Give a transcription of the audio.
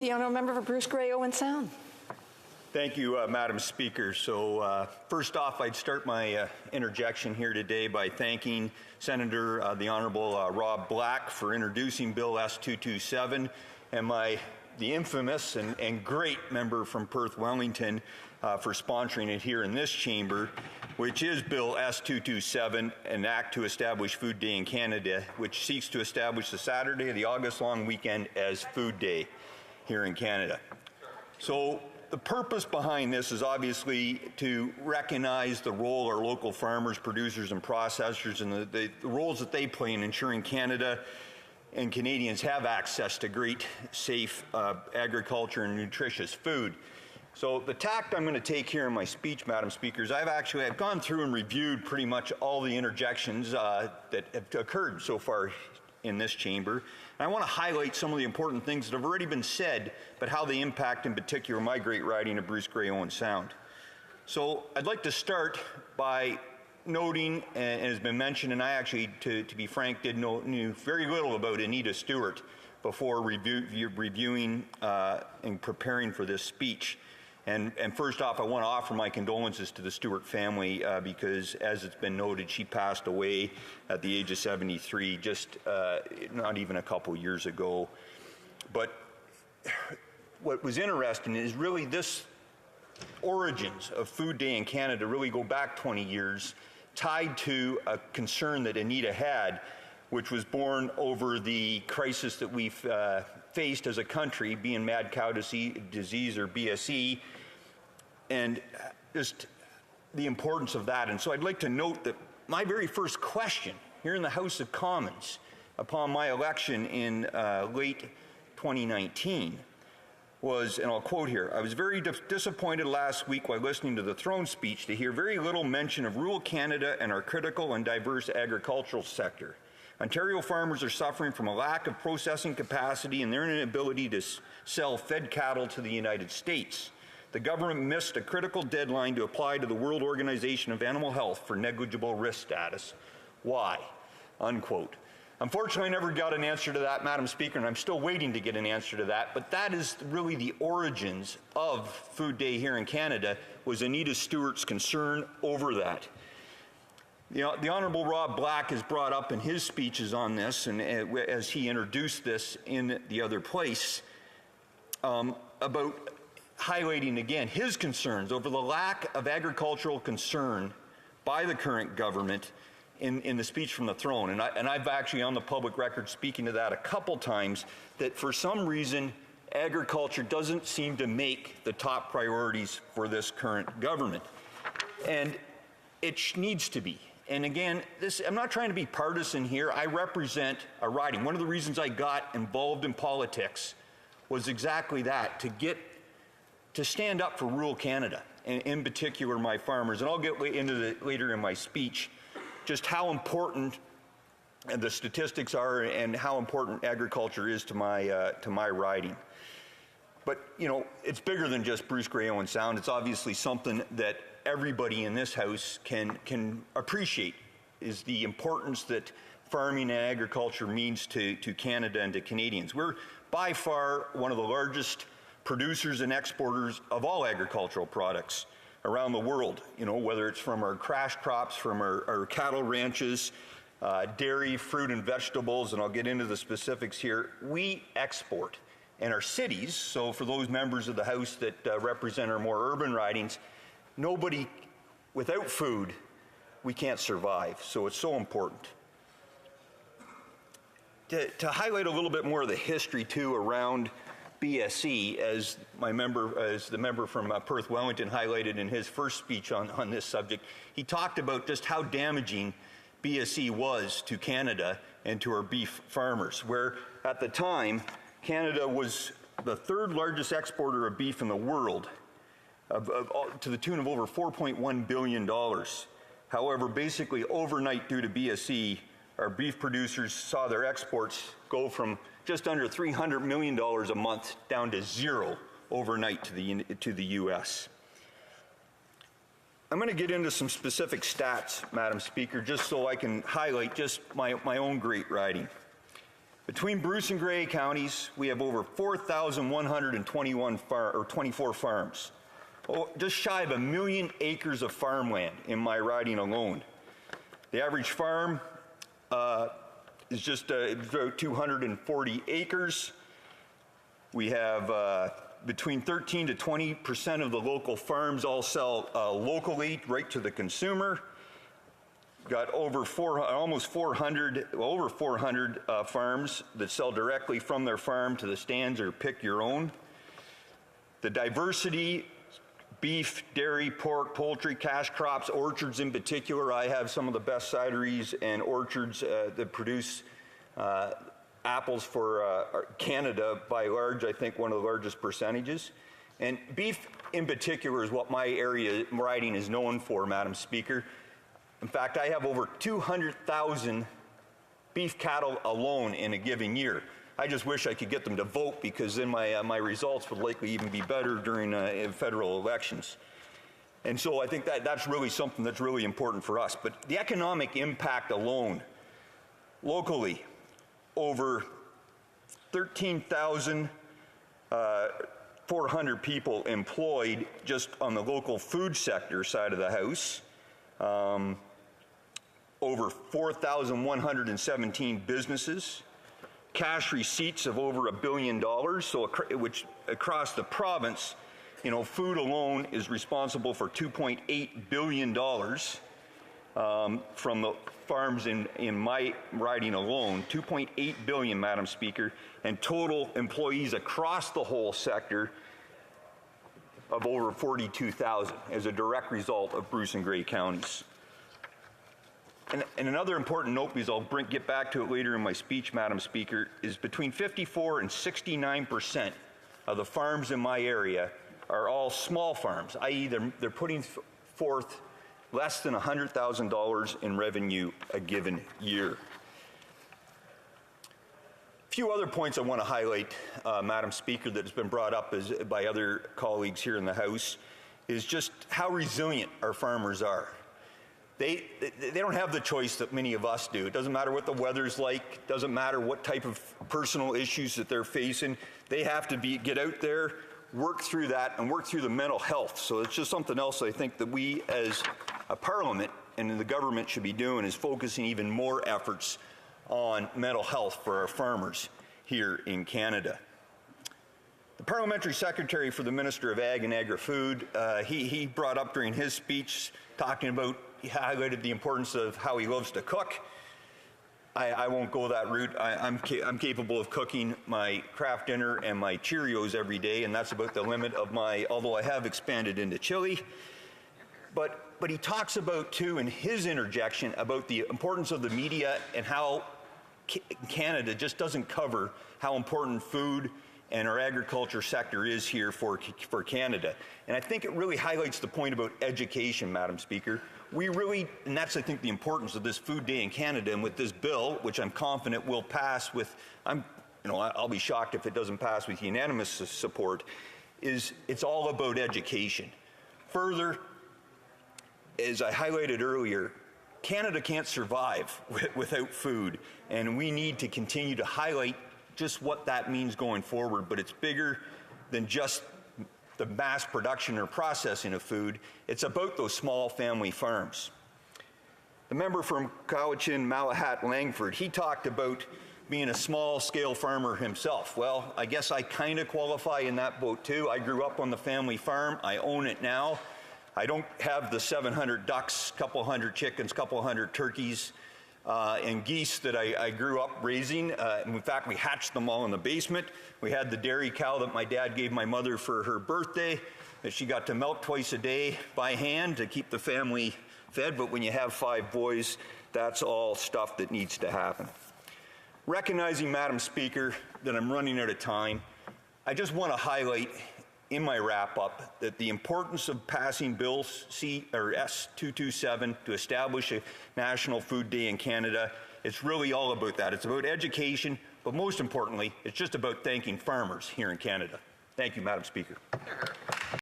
The honourable member for Bruce-Grey-Owen Sound. Thank you, Madam Speaker. So first off, I'd start my interjection here today by thanking Senator the Honourable Rob Black for introducing Bill S-227 and the infamous and great member from Perth Wellington for sponsoring it here in this chamber, which is Bill S-227, an act to establish Food Day in Canada, which seeks to establish the Saturday of the August-long weekend as Food Day here in Canada. So the purpose behind this is obviously to recognize the role our local farmers, producers, and processors and the roles that they play in ensuring Canada and Canadians have access to great, safe agriculture and nutritious food. So the tact I'm going to take here in my speech, Madam Speaker, is I've gone through and reviewed pretty much all the interjections that have occurred so far in this chamber. And I want to highlight some of the important things that have already been said, but how they impact in particular my great riding of Bruce-Grey-Owen Sound. So I'd like to start by noting, and it has been mentioned, and I actually, to be frank, knew very little about Anita Stewart before reviewing and preparing for this speech. And first off, I want to offer my condolences to the Stewart family because, as it's been noted, she passed away at the age of 73 just not even a couple years ago. But what was interesting is really this origins of Food Day in Canada really go back 20 years, tied to a concern that Anita had, which was born over the crisis that we've faced as a country, being mad cow disease or BSE, and just the importance of that. And so I'd like to note that my very first question here in the House of Commons upon my election in late 2019 was, and I'll quote here, "I was very disappointed last week while listening to the throne speech to hear very little mention of rural Canada and our critical and diverse agricultural sector. Ontario farmers are suffering from a lack of processing capacity and their inability to sell fed cattle to the United States. The government missed a critical deadline to apply to the World Organization of Animal Health for negligible risk status. Why?" Unquote. Unfortunately, I never got an answer to that, Madam Speaker, and I'm still waiting to get an answer to that, but that is really the origins of Food Day here in Canada, was Anita Stewart's concern over that. You know, the Honourable Rob Black has brought up in his speeches on this, and as he introduced this in the other place, about highlighting again his concerns over the lack of agricultural concern by the current government in the speech from the throne. And I've actually on the public record speaking to that a couple times, that for some reason agriculture doesn't seem to make the top priorities for this current government. And it needs to be. And again, I'm not trying to be partisan here. I represent a riding. One of the reasons I got involved in politics was exactly that, to stand up for rural Canada, and in particular my farmers. And I'll get into it later in my speech, just how important the statistics are and how important agriculture is to my riding. But, you know, it's bigger than just Bruce-Grey-Owen Sound. It's obviously something that everybody in this House can appreciate, is the importance that farming and agriculture means to Canada and to Canadians. We're by far one of the largest producers and exporters of all agricultural products around the world, you know, whether it's from our cash crops, from our cattle ranches, dairy, fruit and vegetables, and I'll get into the specifics here. We export. And our cities, so for those members of the House that represent our more urban ridings, nobody, without food, we can't survive. So it's so important. To highlight a little bit more of the history too around BSE, as the member from Perth Wellington highlighted in his first speech on this subject, he talked about just how damaging BSE was to Canada and to our beef farmers, where at the time Canada was the third largest exporter of beef in the world, to the tune of over $4.1 billion. However, basically overnight due to BSE, our beef producers saw their exports go from just under $300 million a month down to zero overnight to the U.S. I'm going to get into some specific stats, Madam Speaker, just so I can highlight just my own great riding. Between Bruce and Grey counties, we have over 4,124 farms. Just shy of 1 million acres of farmland in my riding alone. The average farm is just about 240 acres. We have between 13 to 20% of the local farms all sell locally right to the consumer. Got over 400 farms that sell directly from their farm to the stands or pick your own. The diversity, beef, dairy, pork, poultry, cash crops, orchards in particular. I have some of the best cideries and orchards that produce apples for Canada by large, I think one of the largest percentages. And beef in particular is what my riding is known for, Madam Speaker. In fact, I have over 200,000 beef cattle alone in a given year. I just wish I could get them to vote, because then my results would likely even be better during federal elections. And so I think that's really something that's really important for us. But the economic impact alone, locally, over 13,400 people employed just on the local food sector side of the house. Over 4,117 businesses, cash receipts of over $1 billion, which across the province, food alone is responsible for $2.8 billion from the farms in my riding alone, $2.8 billion, Madam Speaker, and total employees across the whole sector of over 42,000 as a direct result of Bruce and Grey counties. And another important note, because I'll get back to it later in my speech, Madam Speaker, is between 54 and 69% of the farms in my area are all small farms, i.e. they're putting forth less than $100,000 in revenue a given year. A few other points I want to highlight, Madam Speaker, that has been brought up by other colleagues here in the House, is just how resilient our farmers are. They don't have the choice that many of us do. It doesn't matter what the weather's like, doesn't matter what type of personal issues that they're facing. They have to get out there, work through that, and work through the mental health. So it's just something else I think that we as a parliament and the government should be doing, is focusing even more efforts on mental health for our farmers here in Canada. The Parliamentary Secretary for the Minister of Ag and Agri-Food, he brought up during his speech, he highlighted the importance of how he loves to cook. I won't go that route. I'm capable of cooking my Kraft dinner and my Cheerios every day, and that's about the limit of although I have expanded into chili. But he talks about, too, in his interjection, about the importance of the media and how Canada just doesn't cover how important food and our agriculture sector is here for Canada. And I think it really highlights the point about education, Madam Speaker. And that's, I think, the importance of this Food Day in Canada, and with this bill, which I'm confident will pass I'll be shocked if it doesn't pass with unanimous support, it's all about education. Further, as I highlighted earlier, Canada can't survive without food, and we need to continue to highlight just what that means going forward, but it's bigger than just the mass production or processing of food. It's about those small family farms. The member from Cowichan, Malahat, Langford, he talked about being a small-scale farmer himself. Well, I guess I kind of qualify in that boat too. I grew up on the family farm. I own it now. I don't have the 700 ducks, couple hundred chickens, couple hundred turkeys, and geese that I grew up raising. In fact, we hatched them all in the basement. We had the dairy cow that my dad gave my mother for her birthday, that she got to milk twice a day by hand to keep the family fed. But when you have 5 boys, that's all stuff that needs to happen. Recognizing, Madam Speaker, that I'm running out of time, I just want to highlight in my wrap-up that the importance of passing Bill S-227 to establish a National Food Day in Canada, it's really all about that. It's about education, but most importantly, it's just about thanking farmers here in Canada. Thank you, Madam Speaker.